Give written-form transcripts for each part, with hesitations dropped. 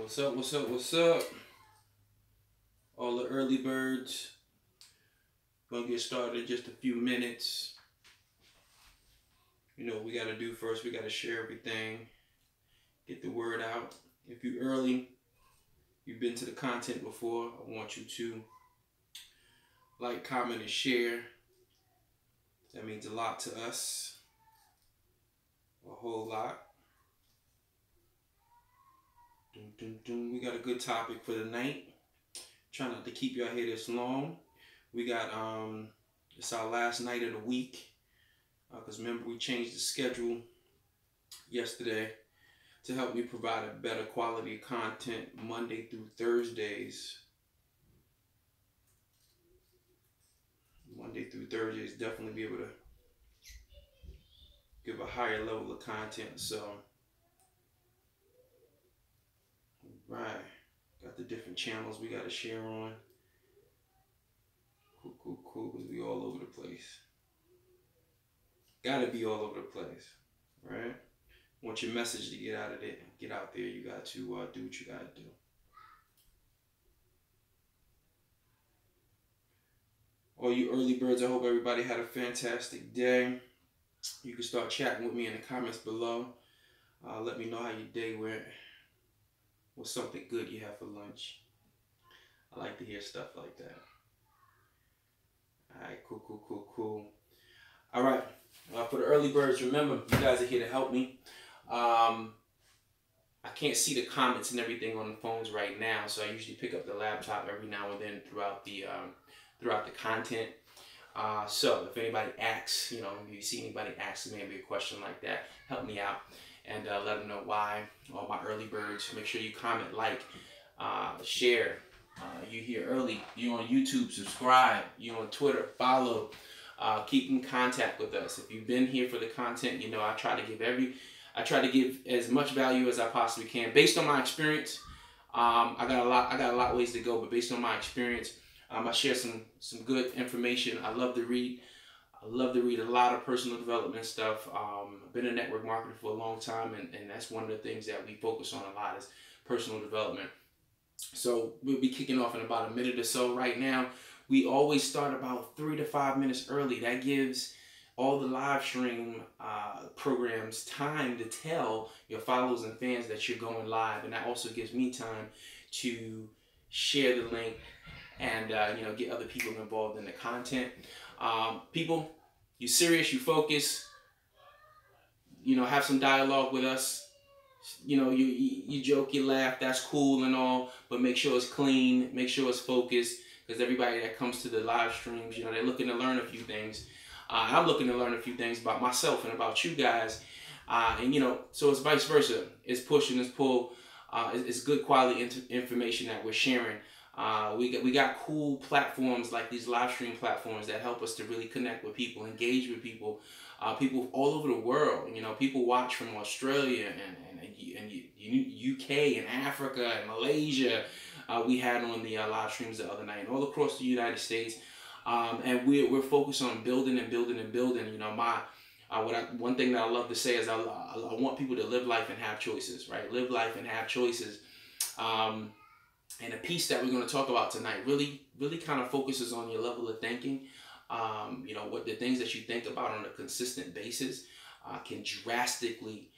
What's up, what's up, what's up? All the early birds. Gonna get started in just a few minutes. You know what we gotta do first, we gotta share everything. Get the word out. If you're early, you've been to the content before, I want you to like, comment, and share. That means a lot to us. A whole lot. We got a good topic for the night. Try not to keep y'all here this long. We got it's our last night of the week, because remember we changed the schedule yesterday to help me provide a better quality of content Monday through Thursdays. Monday through Thursdays, definitely be able to give a higher level of content. So right, got the different channels we got to share on. Cool, because we all over the place. Gotta be all over the place, right? Want your message to get out of there, get out there, you got to do what you gotta do. All you early birds, I hope everybody had a fantastic day. You can start chatting with me in the comments below. Let me know how your day went. What's something good you have for lunch? I like to hear stuff like that. All right, cool. All right, for the early birds, remember, you guys are here to help me. I can't see the comments and everything on the phones right now, so I usually pick up the laptop every now and then throughout the content. So if anybody asks, if you see anybody ask maybe a question like that, help me out and let them know why. All my early birds, make sure you comment, like, share. You here early, you on YouTube, subscribe. You on Twitter, follow. Keep in contact with us. If you've been here for the content, I try to give as much value as I possibly can based on my experience. I got a lot ways to go, but based on my experience, I share some good information. I love to read. I love to read a lot of personal development stuff. I've been a network marketer for a long time, and that's one of the things that we focus on a lot is personal development. So we'll be kicking off in about a minute or so. Right now, we always start about 3 to 5 minutes early. That gives all the live stream programs time to tell your followers and fans that you're going live, and that also gives me time to share the link and get other people involved in the content. People, you serious, you focus, have some dialogue with us. You joke, you laugh, that's cool and all, but make sure it's clean, make sure it's focused, because everybody that comes to the live streams, they're looking to learn a few things. I'm looking to learn a few things about myself and about you guys, so it's vice versa. It's push and it's pull. It's good quality information that we're sharing. We got cool platforms like these live stream platforms that help us to really connect with people, engage with people, people all over the world. People watch from Australia and UK and Africa and Malaysia. We had on the live streams the other night, and all across the United States. And we're focused on building and building and building. One thing that I love to say is I want people to live life and have choices, right? Live life and have choices. And a piece that we're going to talk about tonight really kind of focuses on your level of thinking. What the things that you think about on a consistent basis can drastically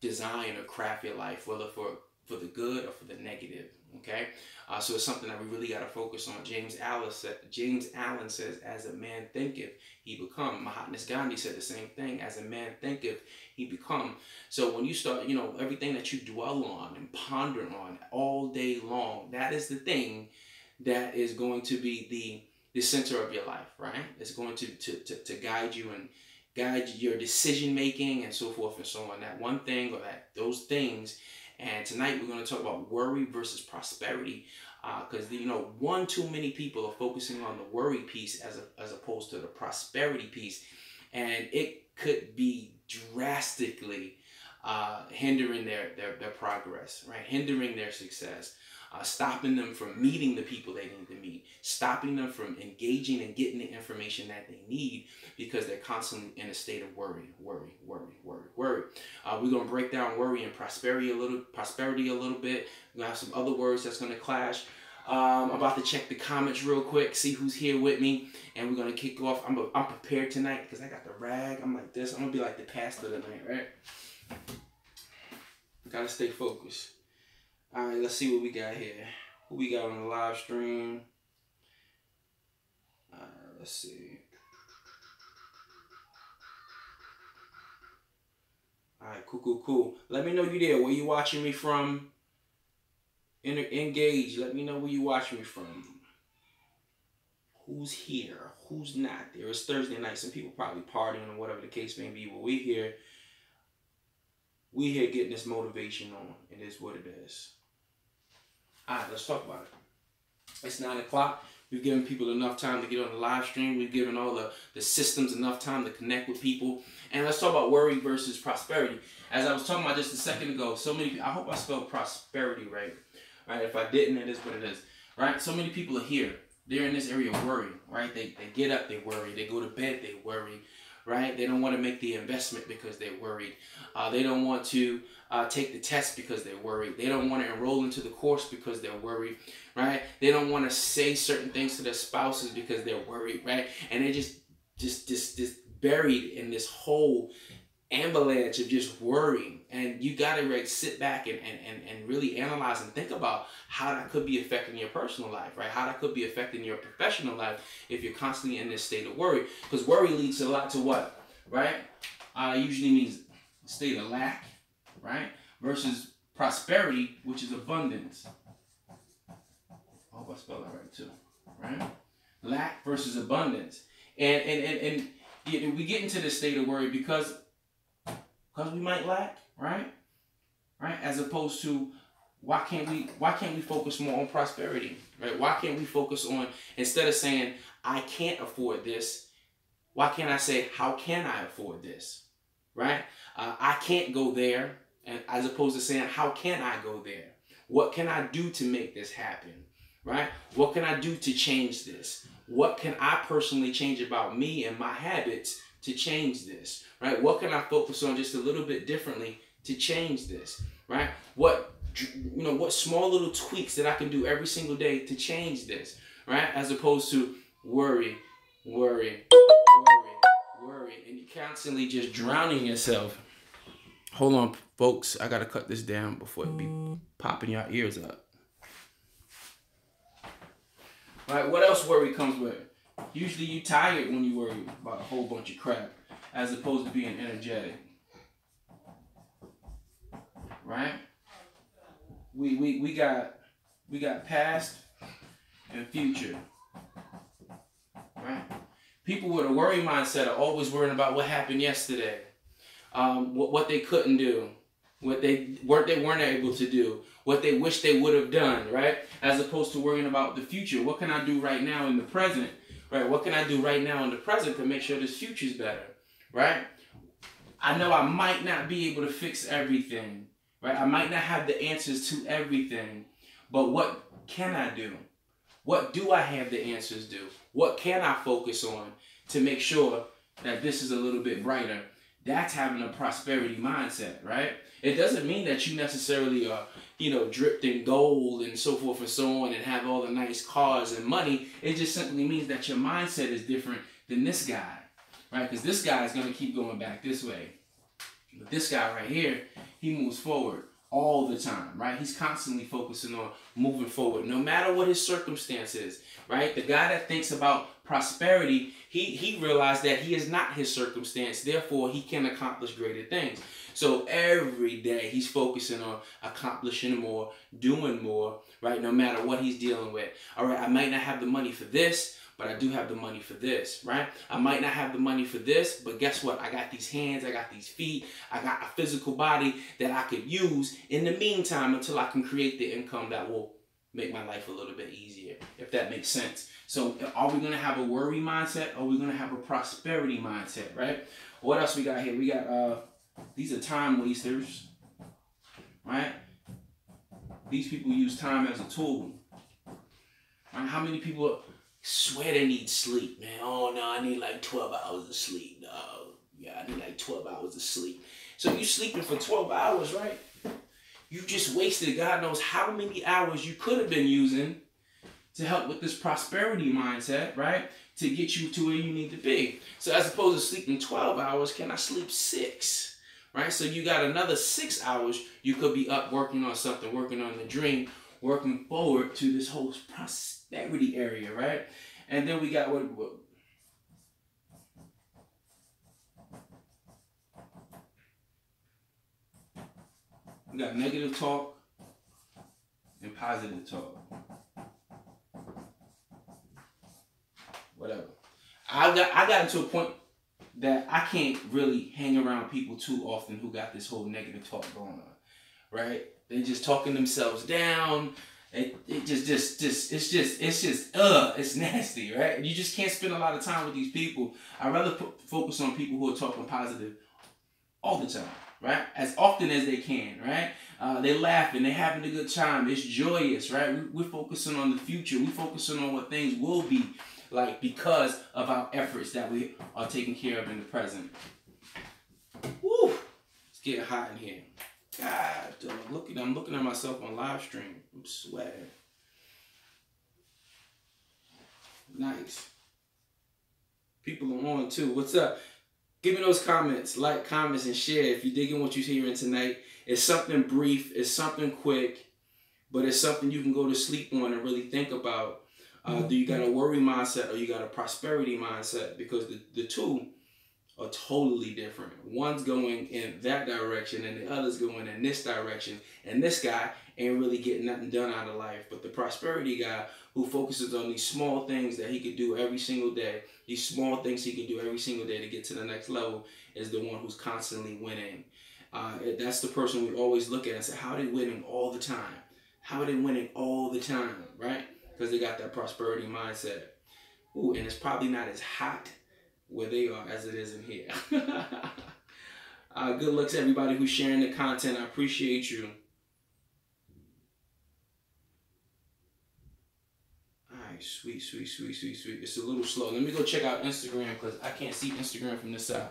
design or craft your life, whether for the good or for the negative. Okay, so it's something that we really got to focus on. James Allen says, "As a man thinketh, he become." Mahatma Gandhi said the same thing. As a man thinketh, he become. So when you start, everything that you dwell on and ponder on all day long, that is the thing that is going to be the center of your life, right? It's going to guide you and guide your decision making and so forth and so on. That one thing or those things. And tonight we're going to talk about worry versus prosperity, because one too many people are focusing on the worry piece as opposed to the prosperity piece, and it could be drastically hindering their progress, right? Hindering their success, stopping them from meeting the people they need to meet, stopping them from engaging and getting the information that they need because they're constantly in a state of worry. We're gonna break down worry and prosperity a little bit. We're gonna have some other words that's gonna clash. I'm about to check the comments real quick, see who's here with me, and we're gonna kick off. I'm prepared tonight because I got the rag. I'm like this. I'm gonna be like the pastor tonight, right? Gotta stay focused. All right, let's see what we got here. Who we got on the live stream? Let's see. All right, cool. Let me know you there. Where you watching me from? Engage. Let me know where you watching me from. Who's here? Who's not there? It's Thursday night. Some people probably partying or whatever the case may be. But we here getting this motivation on. It is what it is. All right, let's talk about it. It's 9 o'clock. We've given people enough time to get on the live stream. We've given all the systems enough time to connect with people. And let's talk about worry versus prosperity. As I was talking about just a second ago, so many people, I hope I spelled prosperity right. Right? If I didn't, it is what it is. Right? So many people are here. They're in this area of worry. Right? They get up, they worry. They go to bed, they worry. Right? They don't want to make the investment because they're worried. They don't want to take the test because they're worried. They don't want to enroll into the course because they're worried. Right? They don't want to say certain things to their spouses because they're worried. Right? And they just buried in this whole avalanche of just worrying. And you got to sit back and really analyze and think about how that could be affecting your personal life, right? How that could be affecting your professional life if you're constantly in this state of worry. Because worry leads a lot to what, right? Usually means a state of lack, right? Versus prosperity, which is abundance. I hope I spelled that right too, right? Lack versus abundance. And we get into this state of worry because we might lack, right? As opposed to why can't we focus more on prosperity, right? Why can't we focus on, instead of saying I can't afford this, why can't I say how can I afford this, right? I can't go there, and as opposed to saying how can I go there? What can I do to make this happen, right? What can I do to change this? What can I personally change about me and my habits to change this, right? What can I focus on just a little bit differently to change this, right? What small little tweaks that I can do every single day to change this, right? As opposed to worry, and you're constantly just drowning yourself. Hold on, folks. I gotta cut this down before it be popping your ears up. Right? What else worry comes with? Usually you tired when you worry about a whole bunch of crap, as opposed to being energetic. Right? We got past and future. Right? People with a worry mindset are always worrying about what happened yesterday, what they couldn't do, what they weren't able to do, what they wish they would have done, right? As opposed to worrying about the future. What can I do right now in the present? Right? What can I do right now in the present to make sure this future's better? Right? I know I might not be able to fix everything. Right? I might not have the answers to everything. But what can I do? What do I have the answers to? What can I focus on to make sure that this is a little bit brighter? That's having a prosperity mindset, right? It doesn't mean that you necessarily are, dripped in gold and so forth and so on and have all the nice cars and money. It just simply means that your mindset is different than this guy, right? Because this guy is going to keep going back this way. But this guy right here, he moves forward all the time, right? He's constantly focusing on moving forward, no matter what his circumstances, right? The guy that thinks about prosperity, he realized that he is not his circumstance, therefore he can accomplish greater things. So every day he's focusing on accomplishing more, doing more, right? No matter what he's dealing with. All right, I might not have the money for this, but I do have the money for this, right? I might not have the money for this, but guess what? I got these hands, I got these feet, I got a physical body that I could use in the meantime until I can create the income that will make my life a little bit easier, if that makes sense. So are we gonna have a worry mindset or are we gonna have a prosperity mindset, right? What else we got here? We got, these are time wasters, right? These people use time as a tool. Right? How many people swear they need sleep, man? Oh no, I need like 12 hours of sleep. No, yeah, I need like 12 hours of sleep. So you sleeping for 12 hours, right? You just wasted God knows how many hours you could have been using to help with this prosperity mindset, right? To get you to where you need to be. So as opposed to sleeping 12 hours, can I sleep 6? Right? So you got another 6 hours you could be up working on something, working on the dream, working forward to this whole prosperity area, right? And then we got what we got negative talk and positive talk. Whatever. I got into a point that I can't really hang around people too often who got this whole negative talk going on, right? They just talking themselves down. It's nasty, right? You just can't spend a lot of time with these people. I'd rather focus on people who are talking positive all the time, right? As often as they can, right? They're laughing, they're having a good time. It's joyous, right? We're focusing on the future. We're focusing on what things will be like because of our efforts that we are taking care of in the present. Woo! It's getting hot in here. God, I'm looking at myself on live stream. I'm sweating. Nice. People are on too. What's up? Give me those comments. Like, comments, and share if you're digging what you're hearing tonight. It's something brief. It's something quick. But it's something you can go to sleep on and really think about. Do you got a worry mindset or you got a prosperity mindset? Because the two are totally different. One's going in that direction and the other's going in this direction. And this guy ain't really getting nothing done out of life. But the prosperity guy who focuses on these small things that he could do every single day, these small things he can do every single day to get to the next level, is the one who's constantly winning. That's the person we always look at and say, how are they winning all the time? How are they winning all the time, right? Because they got that prosperity mindset. Ooh, and it's probably not as hot where they are as it is in here. Good luck to everybody who's sharing the content. I appreciate you. All right, sweet. It's a little slow. Let me go check out Instagram because I can't see Instagram from this side.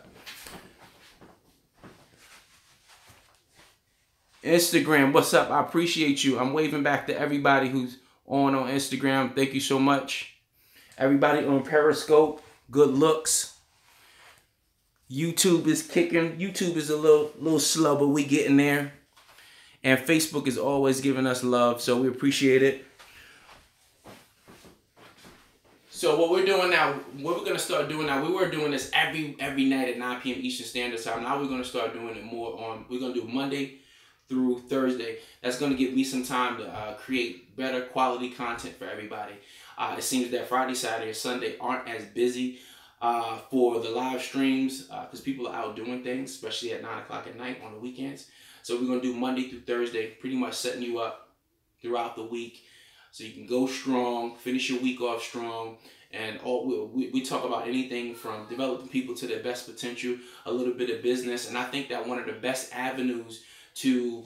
Instagram, what's up? I appreciate you. I'm waving back to everybody who's on Instagram. Thank you so much. Everybody on Periscope, good looks. YouTube is kicking. YouTube is a little slow, but we getting there. And Facebook is always giving us love, so we appreciate it. So what we're doing now, what we're gonna start doing now, we were doing this every night at 9 p.m. Eastern Standard Time. Now we're gonna start doing it more on. We're gonna do Monday through Thursday. That's going to give me some time to create better quality content for everybody. It seems that Friday, Saturday, or Sunday aren't as busy for the live streams because people are out doing things, especially at 9 o'clock at night on the weekends. So we're going to do Monday through Thursday, pretty much setting you up throughout the week so you can go strong, finish your week off strong. And we talk about anything from developing people to their best potential, a little bit of business. And I think that one of the best avenues to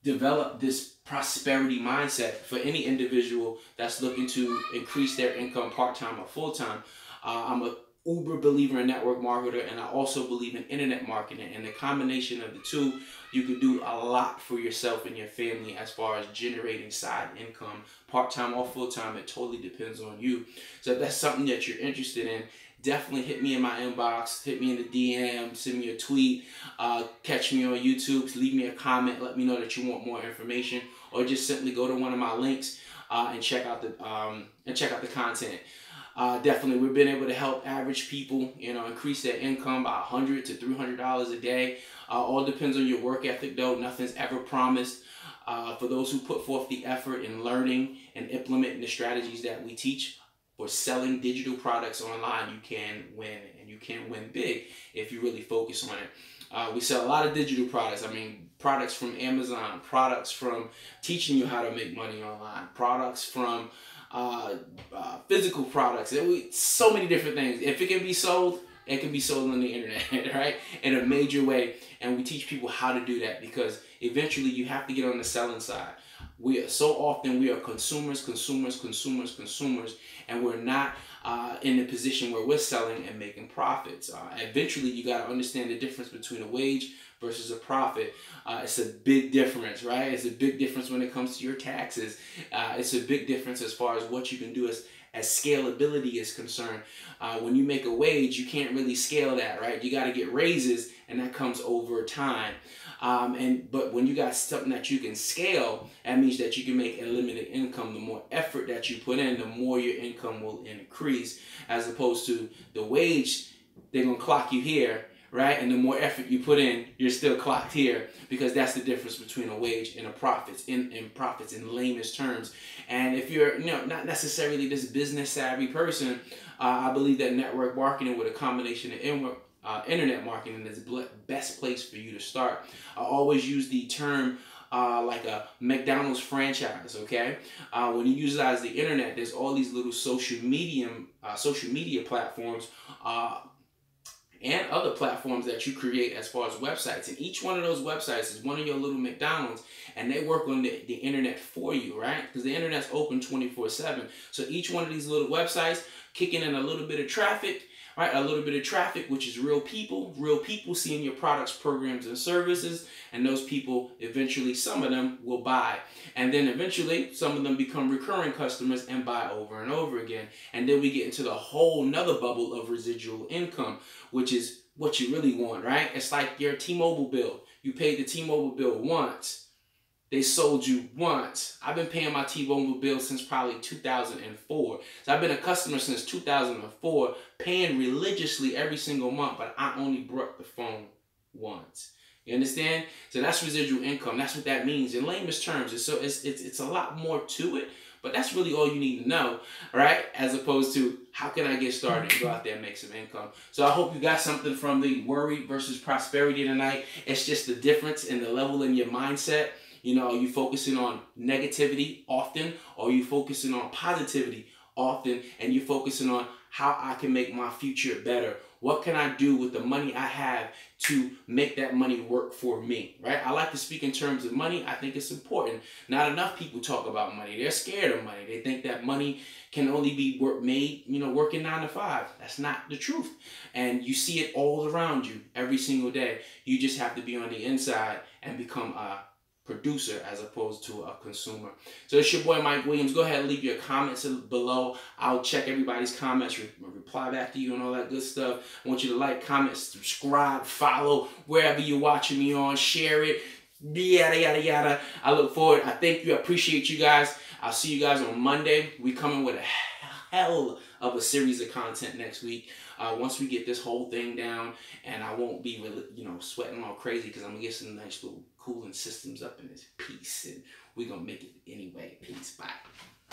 develop this prosperity mindset for any individual that's looking to increase their income part-time or full-time. I'm a uber believer in network marketer, and I also believe in internet marketing. And the combination of the two, you can do a lot for yourself and your family as far as generating side income, part-time or full-time. It totally depends on you. So if that's something that you're interested in, definitely hit me in my inbox, hit me in the DM, send me a tweet, catch me on YouTube, leave me a comment, let me know that you want more information, or just simply go to one of my links and check out the content. Definitely, we've been able to help average people, increase their income by $100 to $300 a day. All depends on your work ethic, though. Nothing's ever promised. For those who put forth the effort in learning and implementing the strategies that we teach, for selling digital products online, you can win, and you can win big if you really focus on it. We sell a lot of digital products. I mean, products from Amazon, products from teaching you how to make money online, products from physical products. So many different things. If it can be sold, it can be sold on the internet, right? In a major way. And we teach people how to do that because eventually you have to get on the selling side. We are consumers, and we're not in a position where we're selling and making profits. Eventually, you got to understand the difference between a wage versus a profit. It's a big difference, right? It's a big difference when it comes to your taxes. It's a big difference as far as what you can do as scalability is concerned. When you make a wage, you can't really scale that, right? You got to get raises, and that comes over time. But when you got something that you can scale, that means that you can make a limited income. The more effort that you put in, the more your income will increase, as opposed to the wage. They're gonna clock you here, right? And the more effort you put in, you're still clocked here, because that's the difference between a wage and a profits in profits in lamest terms. And if you're not necessarily this business savvy person, I believe that network marketing with a combination of internet marketing is the best place for you to start. I always use the term like a McDonald's franchise, okay? When you utilize the internet, there's all these little social media platforms and other platforms that you create as far as websites. And each one of those websites is one of your little McDonald's, and they work on the internet for you, right? Because the internet's open 24/7. So each one of these little websites kicking in a little bit of traffic, right? A little bit of traffic, which is real people seeing your products, programs, and services. And those people, eventually, some of them will buy. And then eventually, some of them become recurring customers and buy over and over again. And then we get into the whole nother bubble of residual income, which is what you really want, right? It's like your T-Mobile bill. You paid the T-Mobile bill once. They sold you once. I've been paying my T-Mobile bill since probably 2004. So I've been a customer since 2004, paying religiously every single month, but I only brought the phone once. You understand? So that's residual income. That's what that means in layman's terms. It's a lot more to it, but that's really all you need to know, right? As opposed to, how can I get started and go out there and make some income? So I hope you got something from the worry versus prosperity tonight. It's just the difference in the level in your mindset. Are you focusing on negativity often, or are you focusing on positivity often, and you're focusing on how I can make my future better? What can I do with the money I have to make that money work for me, right? I like to speak in terms of money. I think it's important. Not enough people talk about money. They're scared of money. They think that money can only be made, working 9 to 5. That's not the truth. And you see it all around you every single day. You just have to be on the inside and become a producer as opposed to a consumer. So it's your boy Mike Williams. Go ahead and leave your comments below. I'll check everybody's comments, reply back to you and all that good stuff. I want you to like, comment, subscribe, follow wherever you're watching me on, share it, yada yada yada. I look forward. I thank you. I appreciate you guys. I'll see you guys on Monday. We coming with a hell of a series of content next week. Once we get this whole thing down, and I won't be really, sweating all crazy, because I'm gonna get some nice little cooling systems up in this piece, and we're gonna make it anyway. Peace. Bye.